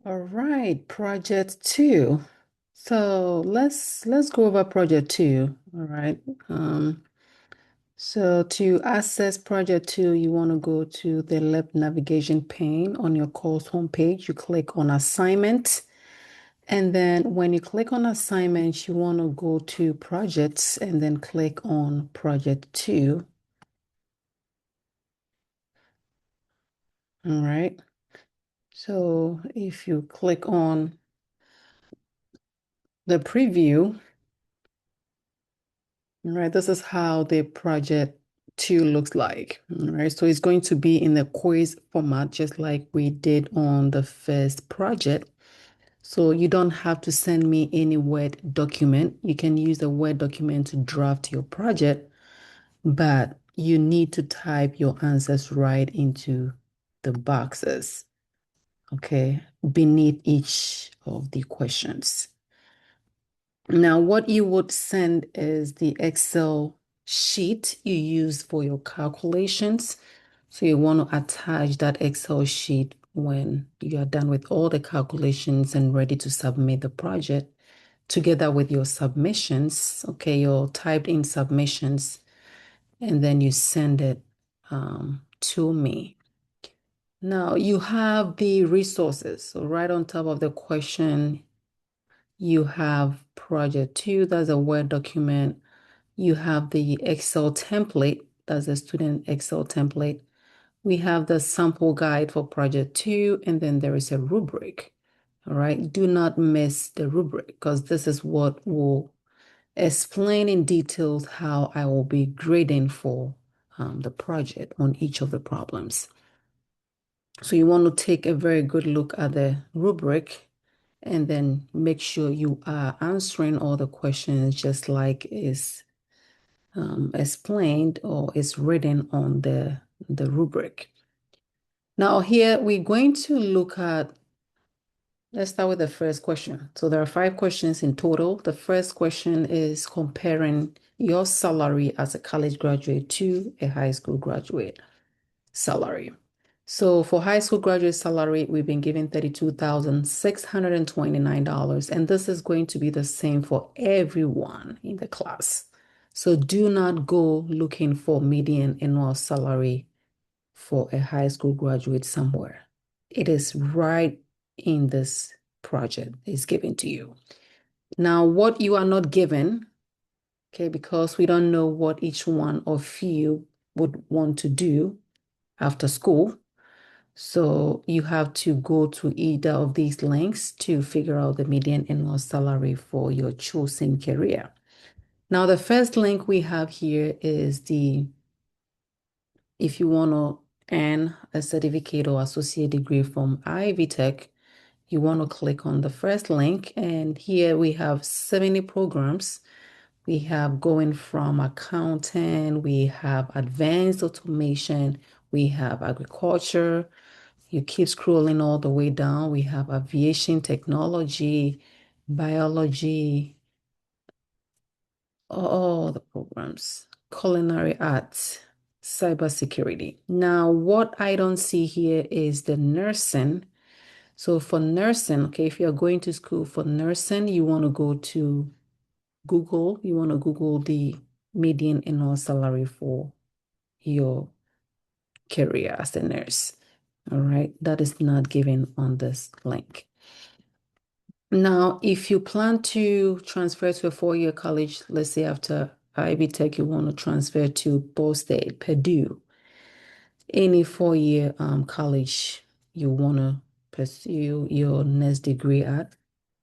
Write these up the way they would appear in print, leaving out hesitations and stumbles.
All right, project two. So let's go over project two. All right. Um, so to access project two, you want to go to the left navigation pane on your course homepage. You click on assignment. And then when you click on assignments, you want to go to projects and then click on project two. All right. So if you click on the preview, all right, this is how the project two looks like. All right, so it's going to be in the quiz format, just like we did on the first project. So you don't have to send me any Word document. You can use the Word document to draft your project, but you need to type your answers right into the boxes, okay, beneath each of the questions. Now, what you would send is the Excel sheet you use for your calculations. So you want to attach that Excel sheet when you are done with all the calculations and ready to submit the project together with your submissions, okay, your typed in submissions, and then you send it to me. Now you have the resources. So right on top of the question, you have project two, that's a Word document. You have the Excel template, that's a student Excel template. We have the sample guide for project two, and then there is a rubric. All right, do not miss the rubric because this is what will explain in detail how I will be grading for the project on each of the problems. So you want to take a very good look at the rubric and then make sure you are answering all the questions just like is explained or is written on the rubric. Now here we're going to look at, let's start with the first question. So there are 5 questions in total. The first question is comparing your salary as a college graduate to a high school graduate salary. So for high school graduate salary, we've been given $32,629, and this is going to be the same for everyone in the class. So do not go looking for median annual salary for a high school graduate somewhere. It is right in this project is given to you. Now, what you are not given, okay, because we don't know what each one of you would want to do after school. So you have to go to either of these links to figure out the median annual salary for your chosen career. Now, the first link we have here is if you want to earn a certificate or associate degree from Ivy Tech, you want to click on the first link. And here we have 70 programs. We have going from accounting, we have advanced automation, we have agriculture. You keep scrolling all the way down. We have aviation technology, biology, all the programs, culinary arts, cybersecurity. Now, what I don't see here is the nursing. So for nursing, okay, if you're going to school for nursing, you want to go to Google. You want to Google the median annual salary for your career as a nurse. All right, that is not given on this link. Now, if you plan to transfer to a 4-year college, let's say after IB Tech, you want to transfer to Ball State, Purdue, any 4-year college you want to pursue your next degree at,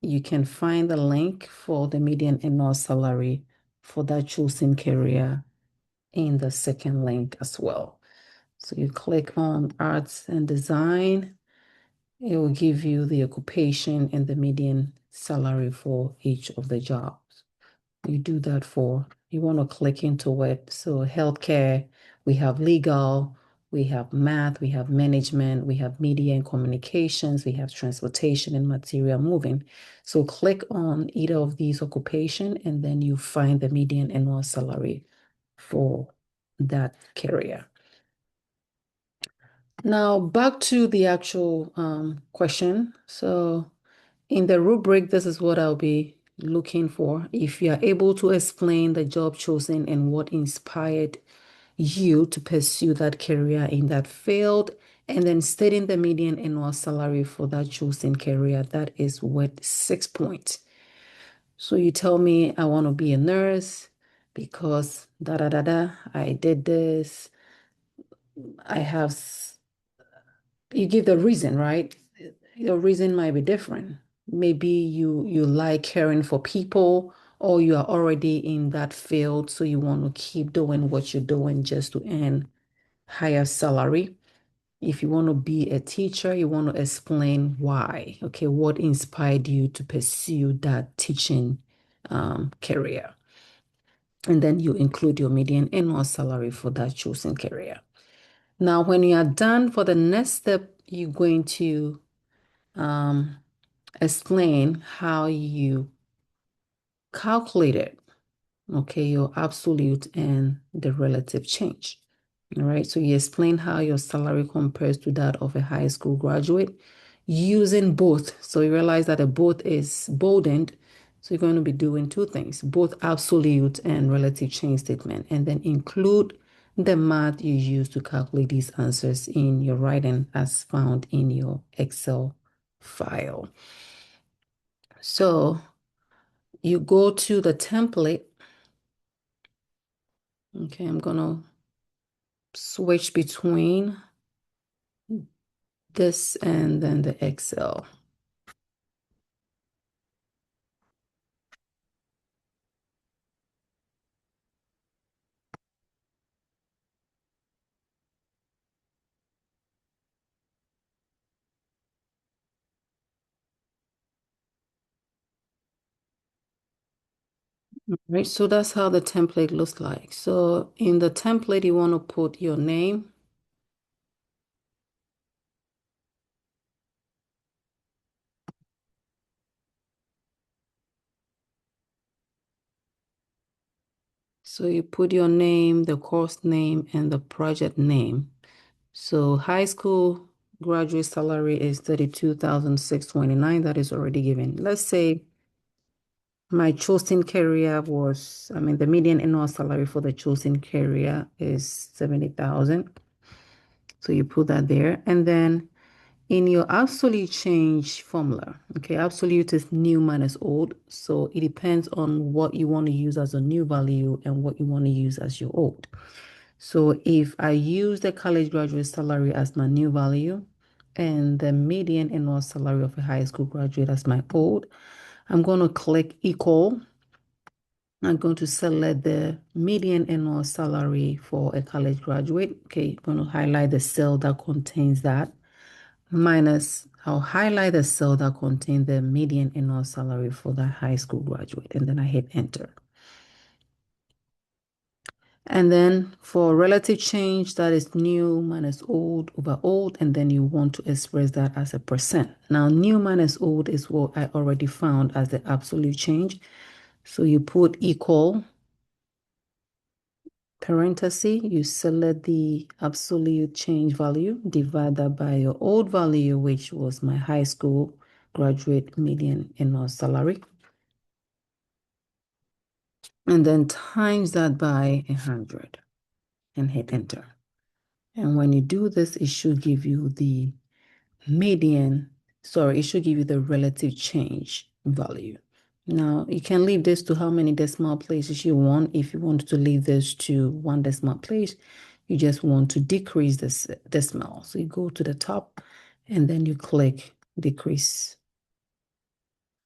you can find the link for the median annual salary for that chosen career in the second link as well. So you click on arts and design. It will give you the occupation and the median salary for each of the jobs. You do that for, you want to click into it. So healthcare, we have legal, we have math, we have management, we have media and communications, we have transportation and material moving. So click on either of these occupation and then you find the median annual salary for that career. Now back to the actual question. So in the rubric, this is what I'll be looking for. If you are able to explain the job chosen and what inspired you to pursue that career in that field, and then stating the median annual salary for that chosen career, that is worth 6 points. So you tell me I want to be a nurse because da da da da, I did this. I have, you give the reason, right? Your reason might be different. Maybe you like caring for people, or you are already in that field, so you want to keep doing what you're doing just to earn higher salary. If you want to be a teacher, you want to explain why. Okay, what inspired you to pursue that teaching career? And then you include your median annual salary for that chosen career. Now, when you are done for the next step, you're going to um, explain how you calculated, okay, your absolute and the relative change. All right, so you explain how your salary compares to that of a high school graduate using both. So you realize that a both is boldened. So you're going to be doing two things, both absolute and relative change statement, and then include the math you use to calculate these answers in your writing as found in your Excel file. So you go to the template. Okay, I'm going to switch between this and then the Excel. Right, so that's how the template looks like. So in the template, you want to put your name. So you put your name, the course name, and the project name. So high school graduate salary is 32,629. That is already given. Let's say my chosen career was, I mean, the median annual salary for the chosen career is 70,000. So you put that there. And then in your absolute change formula, okay, absolute is new minus old. So it depends on what you want to use as a new value and what you want to use as your old. So if I use the college graduate salary as my new value and the median annual salary of a high school graduate as my old, I'm going to click equal. I'm going to select the median annual salary for a college graduate. Okay, I'm going to highlight the cell that contains that. Minus, I'll highlight the cell that contains the median annual salary for that high school graduate, and then I hit enter. And then for relative change, that is new minus old over old, and then you want to express that as a percent. Now, new minus old is what I already found as the absolute change. So you put equal parenthesis, you select the absolute change value, divide that by your old value, which was my high school graduate median annual salary, and then times that by 100 and hit enter. And when you do this, it should give you the median, sorry, it should give you the relative change value. Now, you can leave this to how many decimal places you want. If you want to leave this to one decimal place, you just want to decrease this decimal. So you go to the top and then you click decrease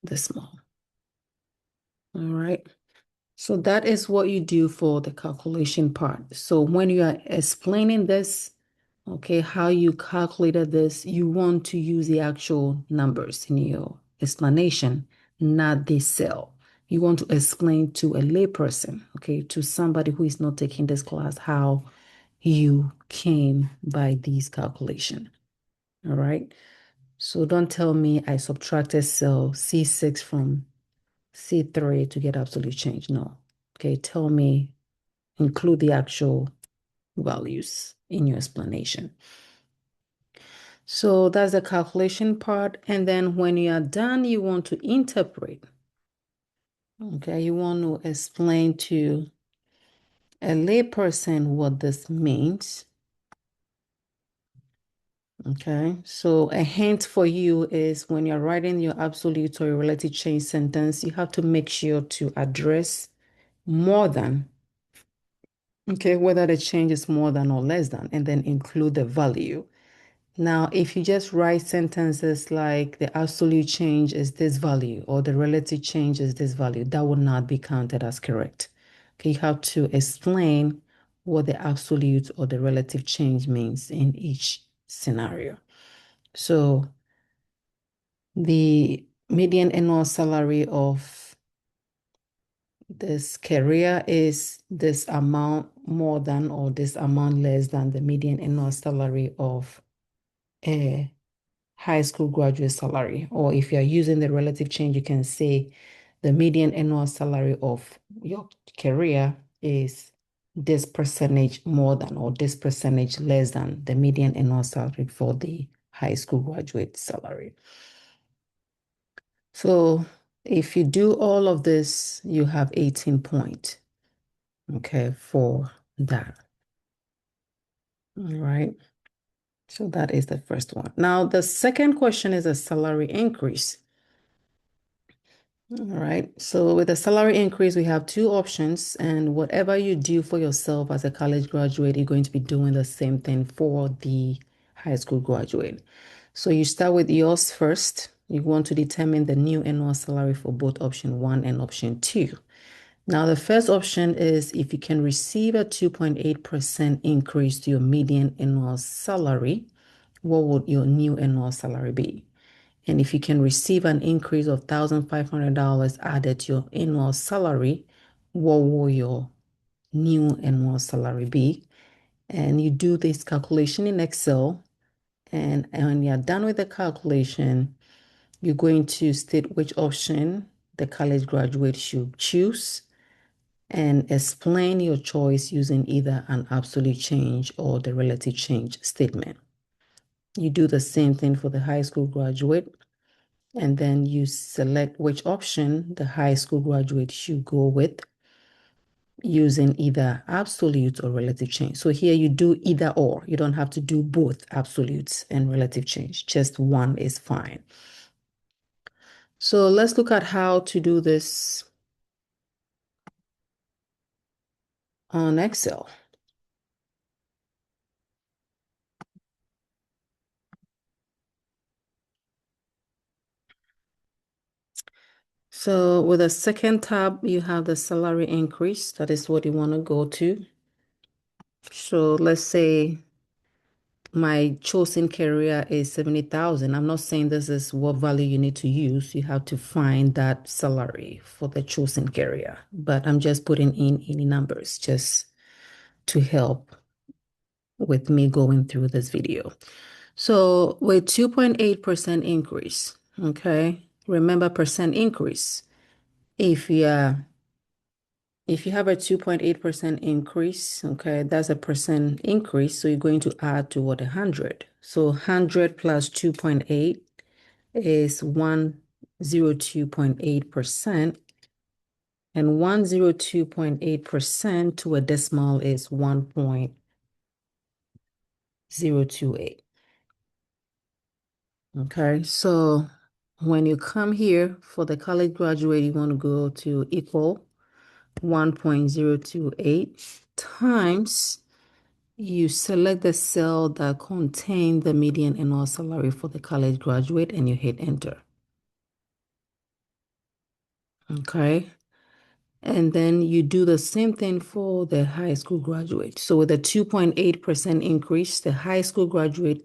decimal. All right. So that is what you do for the calculation part. So when you are explaining this, okay, how you calculated this, you want to use the actual numbers in your explanation, not the cell. You want to explain to a layperson, okay, to somebody who is not taking this class, how you came by these calculation. All right. So don't tell me I subtracted cell C6 from C3 to get absolute change. No. Okay, tell me, include the actual values in your explanation. So that's the calculation part. And then when you are done, you want to interpret. Okay, you want to explain to a layperson what this means. Okay, so a hint for you is when you're writing your absolute or your relative change sentence, you have to make sure to address more than, okay, whether the change is more than or less than, and then include the value. Now, if you just write sentences like the absolute change is this value or the relative change is this value, that would not be counted as correct. Okay, you have to explain what the absolute or the relative change means in each scenario. So the median annual salary of this career is this amount more than or this amount less than the median annual salary of a high school graduate salary. Or if you're using the relative change, you can say the median annual salary of your career is this percentage more than or this percentage less than the median annual salary for the high school graduate salary. So if you do all of this, you have 18 points, okay, for that. All right. So that is the first one. Now, the second question is a salary increase. All right. So with a salary increase, we have two options, and whatever you do for yourself as a college graduate, you're going to be doing the same thing for the high school graduate. So you start with yours first. You want to determine the new annual salary for both option one and option two. Now, the first option is if you can receive a 2.8% increase to your median annual salary, what would your new annual salary be? And if you can receive an increase of $1,500 added to your annual salary, what will your new annual salary be? And you do this calculation in Excel. And when you're done with the calculation, you're going to state which option the college graduate should choose and explain your choice using either an absolute change or the relative change statement. You do the same thing for the high school graduate, and then you select which option the high school graduate should go with using either absolute or relative change. So here you do either or. You don't have to do both absolutes and relative change. Just one is fine. So let's look at how to do this on Excel. So with the second tab, you have the salary increase. That is what you want to go to. So let's say my chosen career is 70,000. I'm not saying this is what value you need to use. You have to find that salary for the chosen career. But I'm just putting in any numbers just to help with me going through this video. So with 2.8% increase, okay? Remember percent increase. If you have a 2.8% increase, okay, that's a percent increase. So you're going to add to what, 100. So 100 plus 2.8 is 102.8%. And 102.8% to a decimal is 1.028. Okay, so when you come here for the college graduate, you want to go to equal 1.028 times, you select the cell that contains the median annual salary for the college graduate and you hit enter. Okay. And then you do the same thing for the high school graduate. So with a 2.8% increase, the high school graduate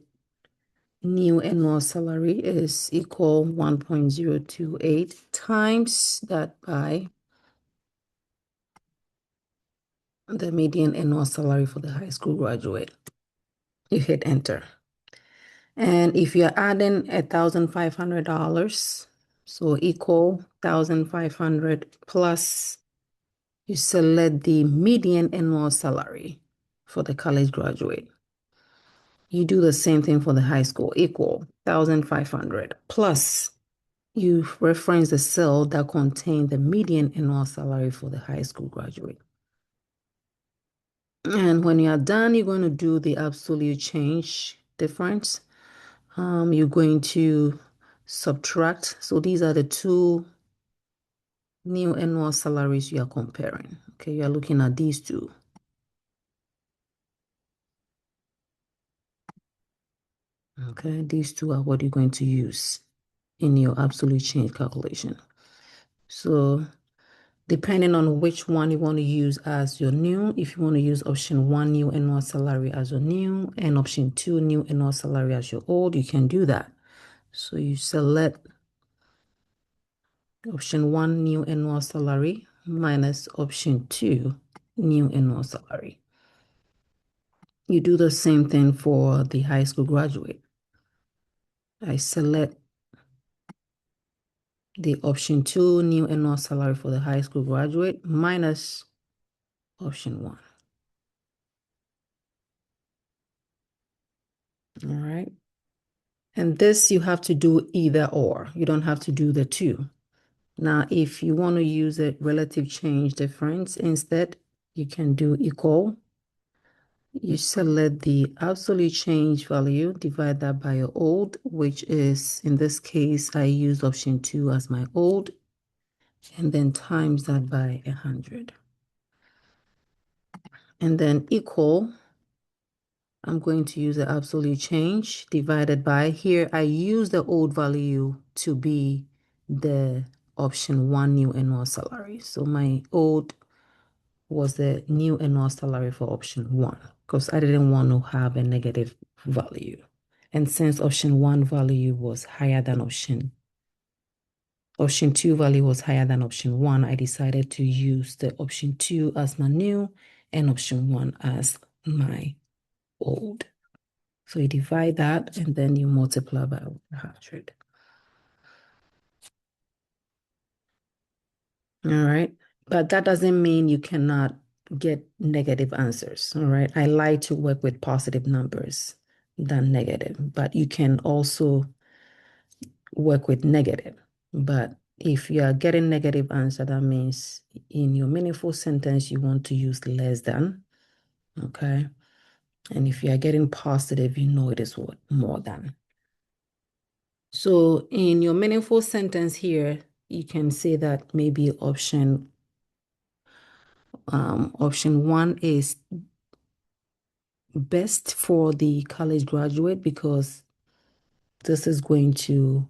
new annual salary is equal 1.028 times that by the median annual salary for the high school graduate. You hit enter. And if you're adding $1,500, so equal 1,500 plus, you select the median annual salary for the college graduate. You do the same thing for the high school, equal 1,500 plus you reference the cell that contains the median annual salary for the high school graduate. And when you are done, you're going to do the absolute change difference. You're going to subtract. So these are the two new annual salaries you are comparing. Okay, you are looking at these two. Okay, these two are what you're going to use in your absolute change calculation. So depending on which one you want to use as your new, if you want to use option 1 new annual salary as your new and option 2 new annual salary as your old, you can do that. So you select option 1 new annual salary minus option 2 new annual salary. You do the same thing for the high school graduate. I select the option 2 new annual salary for the high school graduate minus option 1. All right. And this you have to do either or. You don't have to do the two. Now, if you want to use a relative change difference instead, you can do equal. You select the absolute change value, divide that by your old, which is, in this case, I used option 2 as my old, and then times that by 100. And then equal, I'm going to use the absolute change divided by, here I use the old value to be the option 1 new annual salary. So my old was the new annual salary for option 1 because I didn't want to have a negative value. And since option 1 value was higher than option 2 value was higher than option 1, I decided to use the option 2 as my new and option 1 as my old. So you divide that and then you multiply by 100. All right. But that doesn't mean you cannot get negative answers. All right. I like to work with positive numbers than negative, but you can also work with negative. But if you are getting negative answer, that means in your meaningful sentence, you want to use less than. Okay. And if you are getting positive, you know it is what? More than. So in your meaningful sentence here, you can say that maybe option 1 is best for the college graduate because this is going to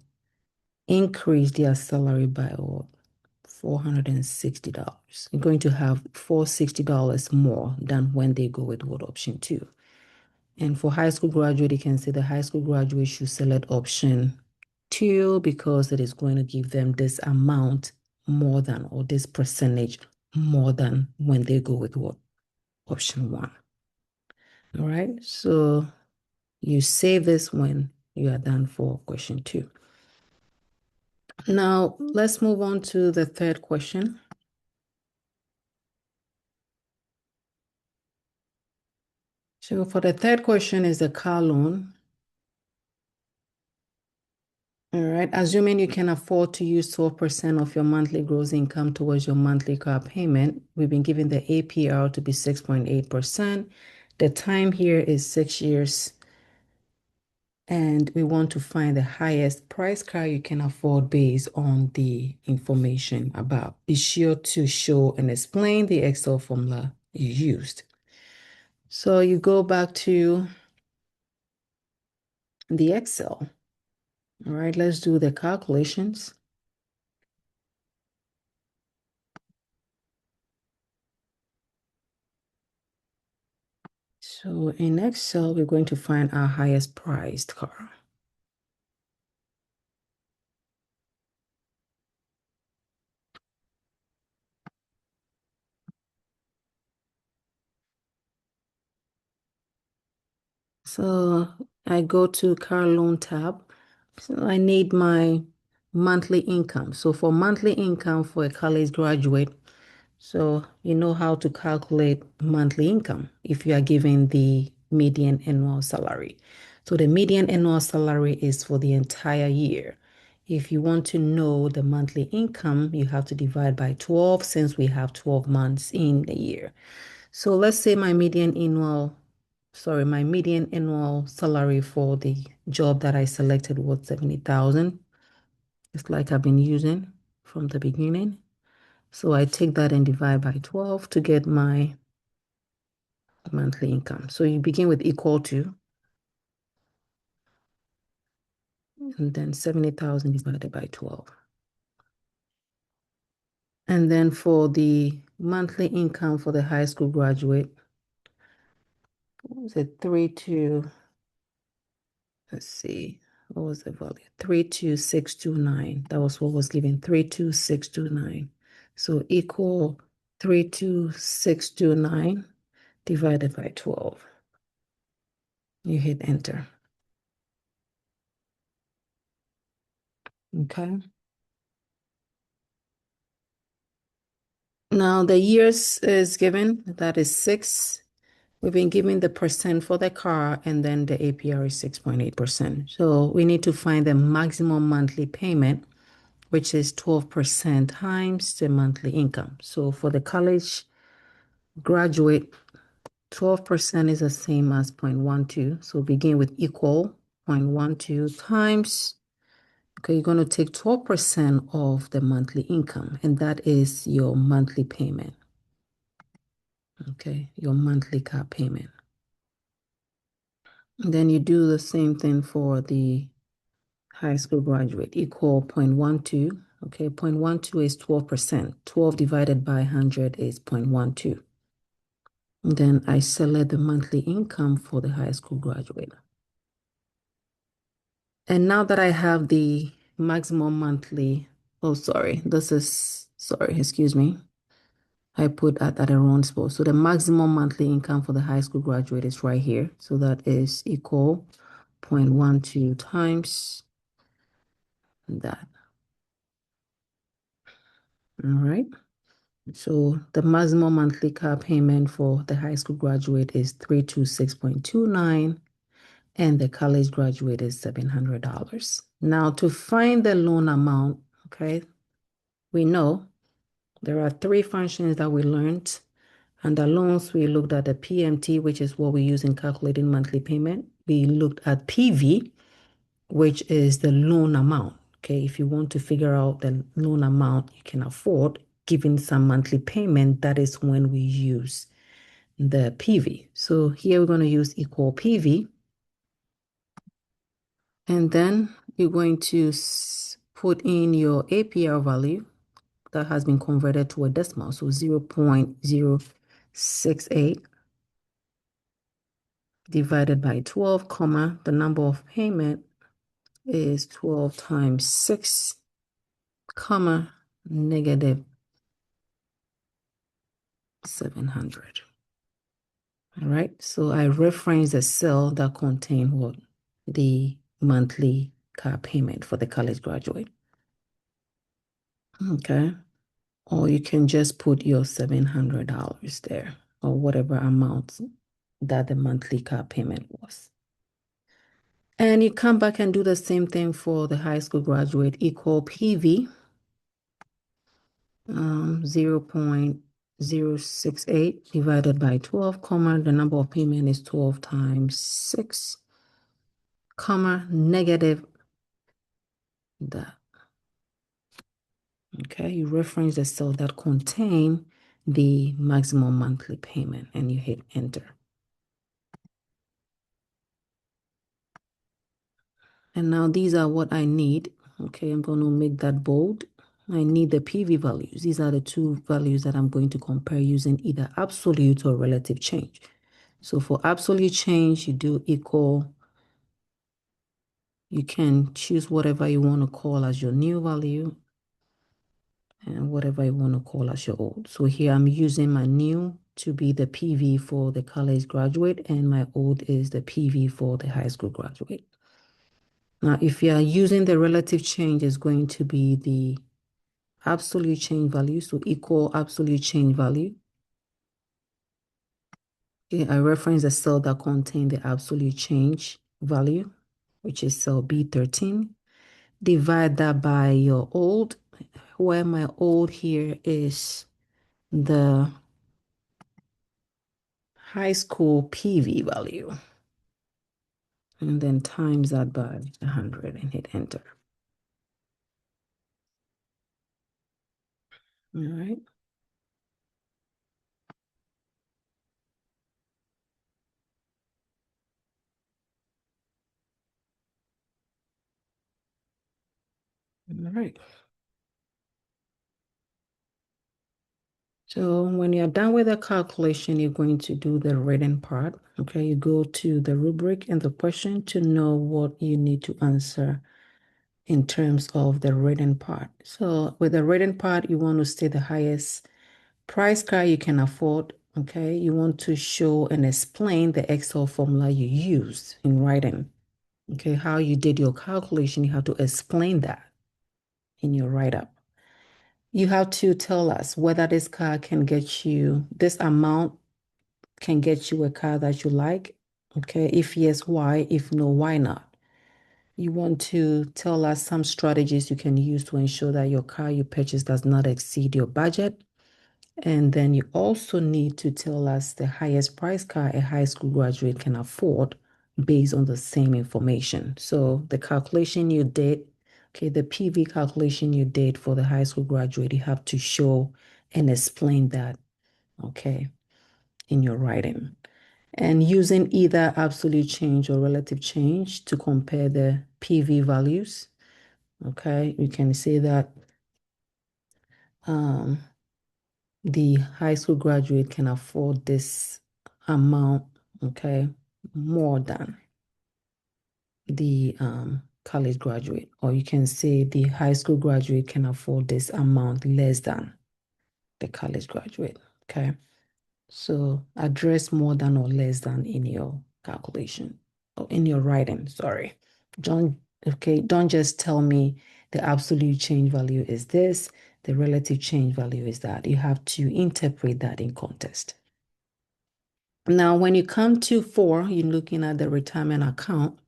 increase their salary by $460. You're going to have $460 more than when they go with what option 2. And for high school graduate, you can say the high school graduate should select option 2 because it is going to give them this amount more than, or this percentage more than when they go with what option 1. All right, so you save this when you are done for question 2. Now, let's move on to the third question. So for the third question is the car loan. All right, assuming you can afford to use 12% of your monthly gross income towards your monthly car payment, we've been given the APR to be 6.8%. The time here is 6 years. And we want to find the highest price car you can afford based on the information about. Be sure to show and explain the Excel formula you used. So you go back to the Excel. All right, let's do the calculations. So in Excel, we're going to find our highest priced car. So I go to car loan tab. So I need my monthly income. So for monthly income for a college graduate, so you know how to calculate monthly income if you are given the median annual salary. So the median annual salary is for the entire year. If you want to know the monthly income, you have to divide by 12 since we have 12 months in the year. So let's say my median annual salary for the job that I selected was 70,000. It's like I've been using from the beginning. So I take that and divide by 12 to get my monthly income. So you begin with equal to, and then 70,000 divided by 12. And then for the monthly income for the high school graduate, what was it? Let's see, what was the value? 32629. That was what was given, 32629. So equal 32629 divided by 12. You hit enter. Okay. Now the years is given, that is 6. We've been given the percent for the car, and then the APR is 6.8%. So we need to find the maximum monthly payment, which is 12% times the monthly income. So for the college graduate, 12% is the same as 0.12. So begin with equal 0.12 times, okay, you're going to take 12% of the monthly income, and that is your monthly payment. Okay, your monthly car payment. And then you do the same thing for the high school graduate, equal 0.12. Okay, 0.12 is 12%. 12 divided by 100 is 0.12. And then I select the monthly income for the high school graduate. And now that I have the maximum monthly, excuse me. I put that at a wrong spot. So the maximum monthly income for the high school graduate is right here. So that is equal 0.12 times that. All right. So the maximum monthly car payment for the high school graduate is 326.29, and the college graduate is $700. Now to find the loan amount, okay, we know there are 3 functions that we learned. Under loans, we looked at the PMT, which is what we use in calculating monthly payment. We looked at PV, which is the loan amount. Okay, if you want to figure out the loan amount you can afford, given some monthly payment, that is when we use the PV. So here we're going to use equal PV. And then you're going to put in your APR value that has been converted to a decimal. So 0.068 divided by 12, comma, the number of payment is 12 times 6, comma, negative 700. All right, so I reference the cell that contain what? The monthly car payment for the college graduate. Okay, or you can just put your $700 there, or whatever amount that the monthly car payment was. And you come back and do the same thing for the high school graduate, equal PV, 0.068 divided by 12, comma, the number of payment is 12 times 6, comma, negative that. Okay, you reference the cell that contain the maximum monthly payment and you hit enter. And now these are what I need. Okay, I'm going to make that bold. I need the PV values. These are the 2 values that I'm going to compare using either absolute or relative change. So for absolute change, you do equal. You can choose whatever you want to call as your new value and whatever you want to call as your old. So here I'm using my new to be the PV for the college graduate, and my old is the PV for the high school graduate. Now, if you are using the relative change, it's going to be the absolute change value. So equal absolute change value Okay, I reference the cell that contains the absolute change value, which is cell B13. Divide that by your old, where my old here is the high school PV value. And then times that by 100 and hit enter. All right. All right. So when you're done with the calculation, you're going to do the written part. Okay, you go to the rubric and the question to know what you need to answer in terms of the written part. So with the written part, you want to state the highest price car you can afford. Okay, you want to show and explain the Excel formula you used in writing. Okay, how you did your calculation, you have to explain that in your write-up. You have to tell us whether this car can get you, this amount can get you a car that you like. Okay, if yes, why? If no, why not? You want to tell us some strategies you can use to ensure that your car you purchase does not exceed your budget. And then you also need to tell us the highest price car a high school graduate can afford based on the same information. So the calculation you did, okay, the PV calculation you did for the high school graduate, you have to show and explain that, okay, in your writing. And using either absolute change or relative change to compare the PV values, okay, you can say that um, the high school graduate can afford this amount, okay, more than the college graduate, or you can say the high school graduate can afford this amount less than the college graduate, okay? So address more than or less than in your calculation or in your writing, sorry. Don't just tell me the absolute change value is this, the relative change value is that. You have to interpret that in context. Now, when you come to 4, you're looking at the retirement account.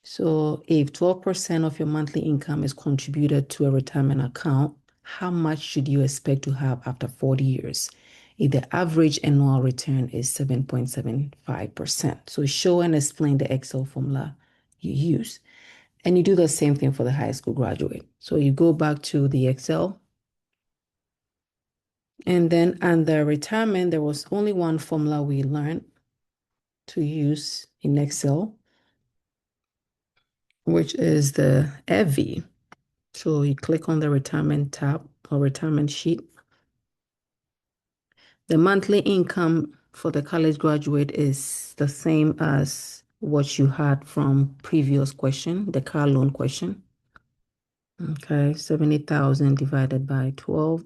So if 12% of your monthly income is contributed to a retirement account, how much should you expect to have after 40 years? If the average annual return is 7.75%. So show and explain the Excel formula you use. And you do the same thing for the high school graduate. So you go back to the Excel. And then under retirement, there was only one formula we learned to use in Excel, which is the EVI. So you click on the retirement tab or retirement sheet. The monthly income for the college graduate is the same as what you had from previous question, the car loan question. Okay, 70,000 divided by 12.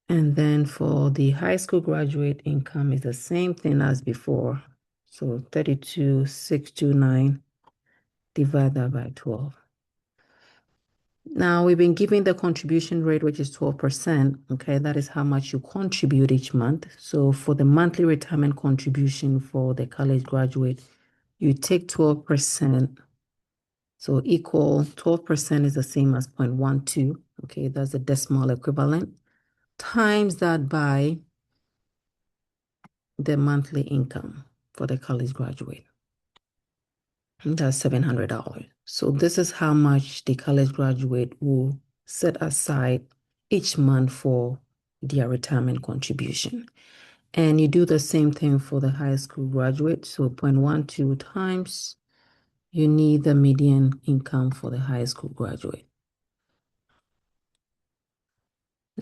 And then for the high school graduate income is the same thing as before. So 32,629 divided by 12. Now we've been giving the contribution rate, which is 12%. Okay, that is how much you contribute each month. So for the monthly retirement contribution for the college graduate, you take 12%. So equal 12% is the same as 0.12. Okay, that's the decimal equivalent. Times that by the monthly income for the college graduate. That's $700. So this is how much the college graduate will set aside each month for their retirement contribution. And you do the same thing for the high school graduate. So 0.12 times, you need the median income for the high school graduate.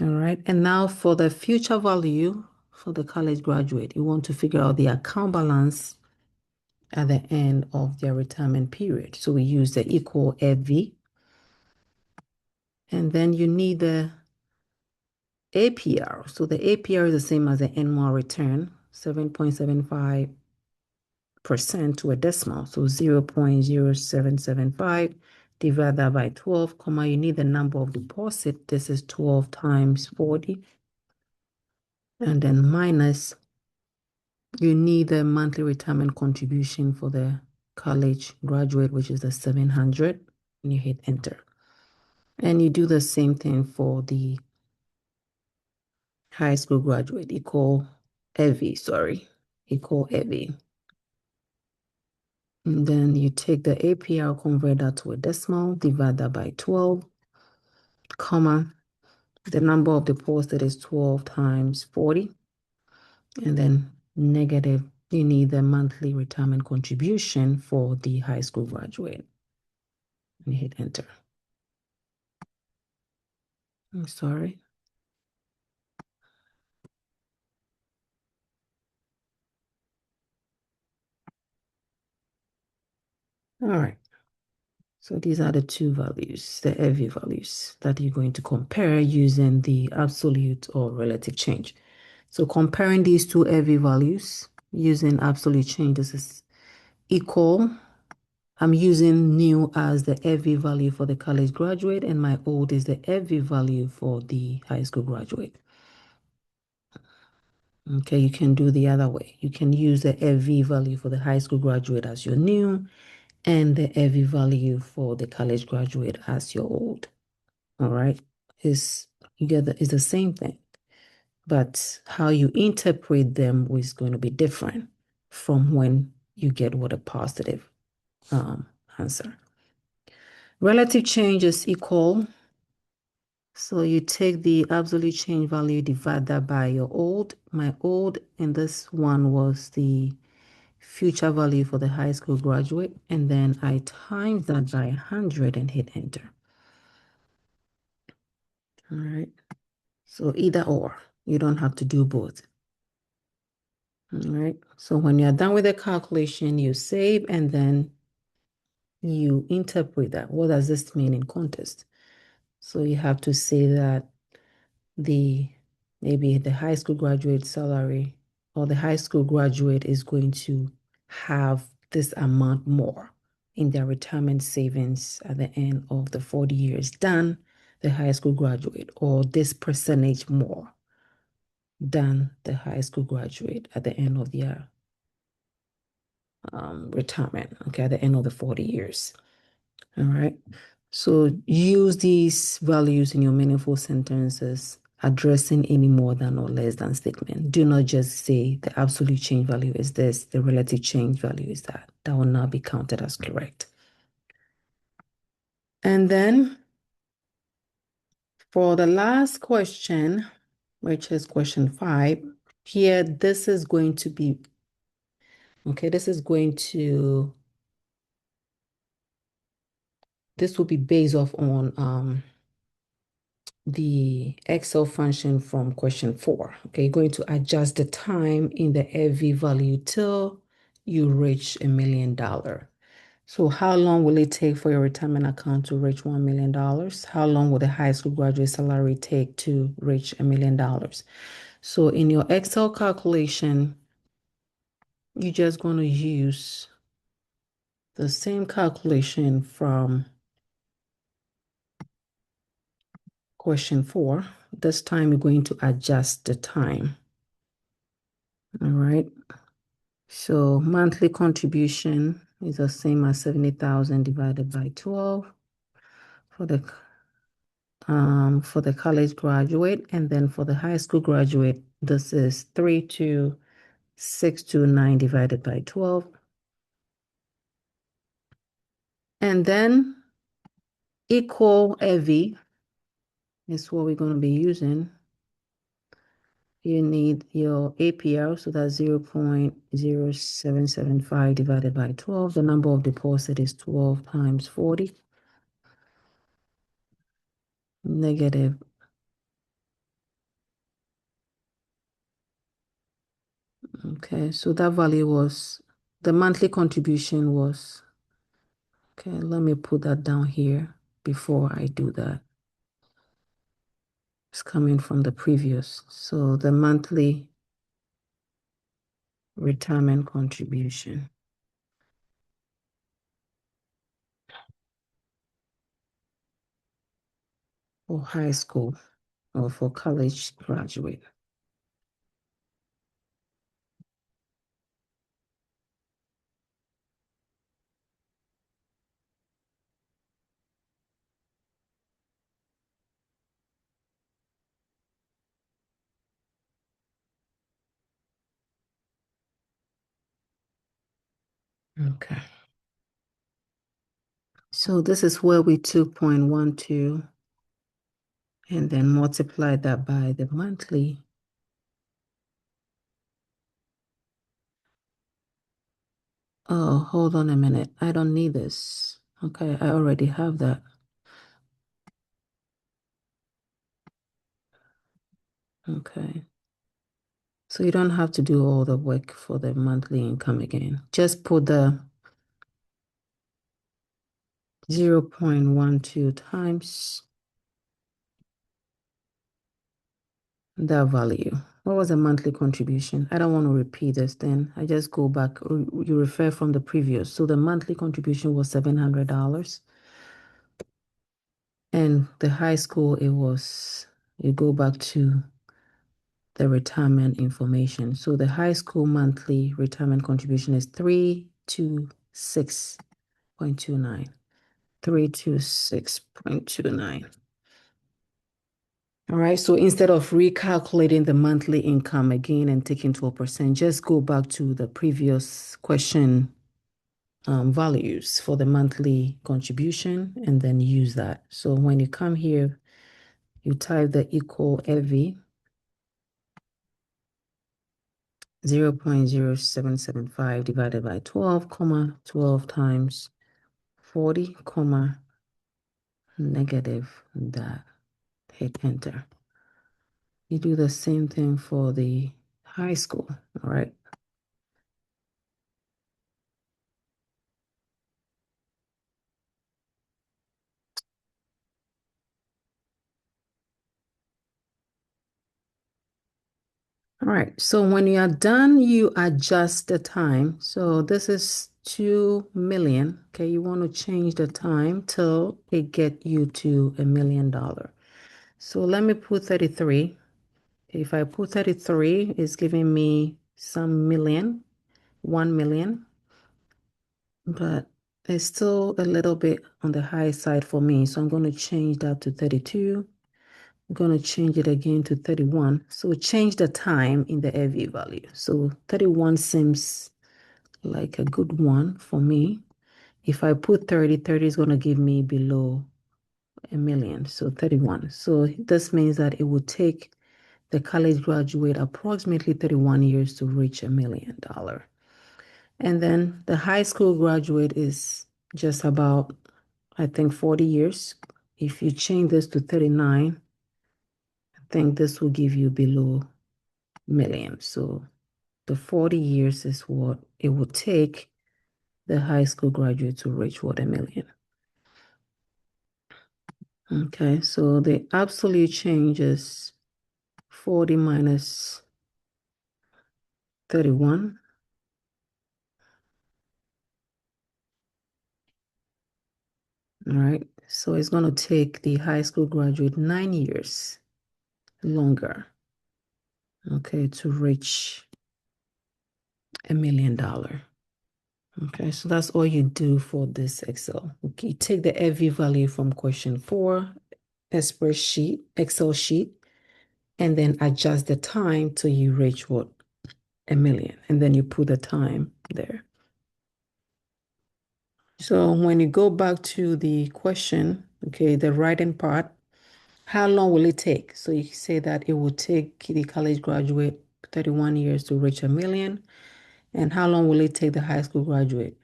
All right. And now for the future value for the college graduate, you want to figure out the account balance at the end of their retirement period. So we use the equal FV. And then you need the APR. So the APR is the same as the annual return, 7.75% to a decimal. So 0.0775 divide that by 12, comma, you need the number of deposit. This is 12 times 40. And then minus, you need the monthly retirement contribution for the college graduate, which is the 700, and you hit enter. And you do the same thing for the high school graduate, equal EVI. And then you take the APR, convert that to a decimal, divide that by 12, comma, the number of deposit is 12 times 40, and then negative, you need the monthly retirement contribution for the high school graduate. And hit enter. I'm sorry. All right. So these are the two values, the EVI values that you're going to compare using the absolute or relative change. So comparing these two EVI values using absolute change, this is equal. I'm using new as the EVI value for the college graduate, and my old is the EVI value for the high school graduate. Okay, you can do the other way. You can use the EVI value for the high school graduate as your new, and the EVI value for the college graduate as your old. All right, it's the same thing, but how you interpret them is going to be different from when you get what a positive answer. Relative change is equal. So you take the absolute change value, divide that by your old. My old in this one was the future value for the high school graduate, and then I times that by 100 and hit enter. All right. So either or, you don't have to do both. All right. So when you're done with the calculation, you save and then you interpret that. What does this mean in context? So you have to say that maybe the high school graduate salary or the high school graduate is going to have this amount more in their retirement savings at the end of the 40 years than the high school graduate, or this percentage more than the high school graduate at the end of their retirement, okay, at the end of the 40 years. All right. So use these values in your meaningful sentences, addressing any more than or less than statement. Do not just say the absolute change value is this, the relative change value is that. That will not be counted as correct. And then for the last question, which is question 5, here, this is going to be, okay, this will be based off on the Excel function from question 4. Okay, you're going to adjust the time in the EVI value till you reach $1 million. So how long will it take for your retirement account to reach $1 million? How long will the high school graduate salary take to reach $1 million? So in your Excel calculation, you're just going to use the same calculation from question 4. This time you're going to adjust the time. All right. So monthly contribution is the same as 70,000 divided by 12 for the college graduate, and then for the high school graduate, this is 32629 divided by 12. And then equal EVI is what we're going to be using. You need your APR, so that's 0.0775 divided by 12. The number of deposit is 12 times 40. Negative. Okay, so that value was, the monthly contribution was, okay, let me put that down here before I do that. It's coming from the previous. So the monthly retirement contribution for high school or for college graduate. Okay. So this is where we took 0.12 and then multiply that by the monthly. Oh, hold on a minute. I don't need this. Okay, I already have that. Okay. So you don't have to do all the work for the monthly income again. Just put the 0.12 times that value. What was the monthly contribution? I don't want to repeat this then. I just go back. You refer from the previous. So the monthly contribution was $700. And the high school, you go back to the retirement information. So the high school monthly retirement contribution is 326.29. 326.29. All right, so instead of recalculating the monthly income again and taking 12%, just go back to the previous question values for the monthly contribution and then use that. So when you come here, you type the equal EV 0.0775 divided by 12, 12 times 40, negative that. Hit enter. You do the same thing for the high school, all right? All right, so when you are done, you adjust the time. So this is 2 million. Okay, you want to change the time till it get you to $1 million. So let me put 33. If I put 33, it's giving me some million, 1 million, but it's still a little bit on the high side for me. So I'm going to change that to 32. I'm going to change it again to 31. So change the time in the EV value. So 31 seems like a good one for me. If I put 30, 30 is going to give me below $1 million. So 31. So this means that it would take the college graduate approximately 31 years to reach $1 million. And then the high school graduate is just about, I think, 40 years. If you change this to 39, I think this will give you below million. So the 40 years is what it would take the high school graduate to reach what, $1 million. Okay, so the absolute change is 40 minus 31. All right, so it's going to take the high school graduate 9 years longer, okay, to reach $1 million. Okay, so that's all you do for this Excel. Okay, take the EV value from question 4, Excel sheet, and then adjust the time till you reach what? $1 million. And then you put the time there. So when you go back to the question, okay, the writing part, how long will it take? So you say that it will take the college graduate 31 years to reach $1 million. And how long will it take the high school graduate?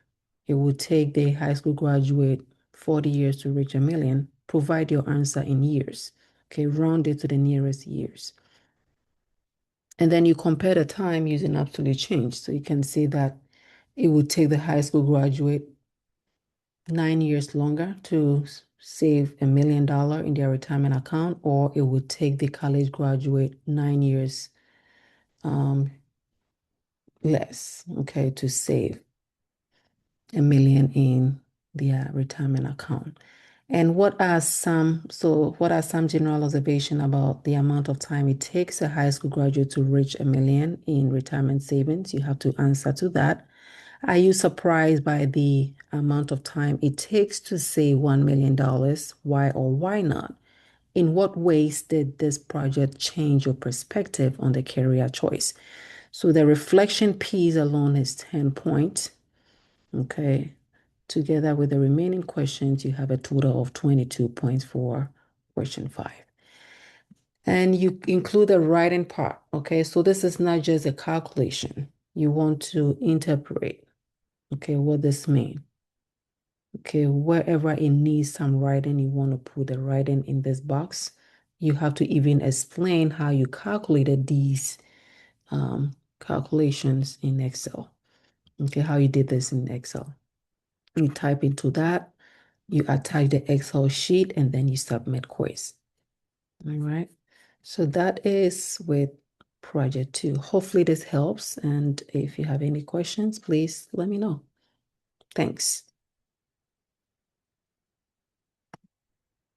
It will take the high school graduate 40 years to reach $1 million. Provide your answer in years. Okay, round it to the nearest years. And then you compare the time using absolute change. So you can see that it would take the high school graduate 9 years longer to save $1 million in their retirement account, or it would take the college graduate 9 years less, okay, to save $1 million in their retirement account. And what are some general observation about the amount of time it takes a high school graduate to reach $1 million in retirement savings? You have to answer to that. Are you surprised by the amount of time it takes to save $1 million? Why or why not? In what ways did this project change your perspective on the career choice? So the reflection piece alone is 10 points. Okay. Together with the remaining questions, you have a total of 22 points for question 5. And you include the writing part. Okay. So this is not just a calculation. You want to interpret, okay, what this means. Okay, wherever it needs some writing, you want to put the writing in this box. You have to even explain how you calculated these calculations in Excel. Okay, how you did this in Excel. You type into that, you attach the Excel sheet, and then you submit quiz. All right. So that is with project 2. Hopefully this helps. And if you have any questions, please let me know. Thanks.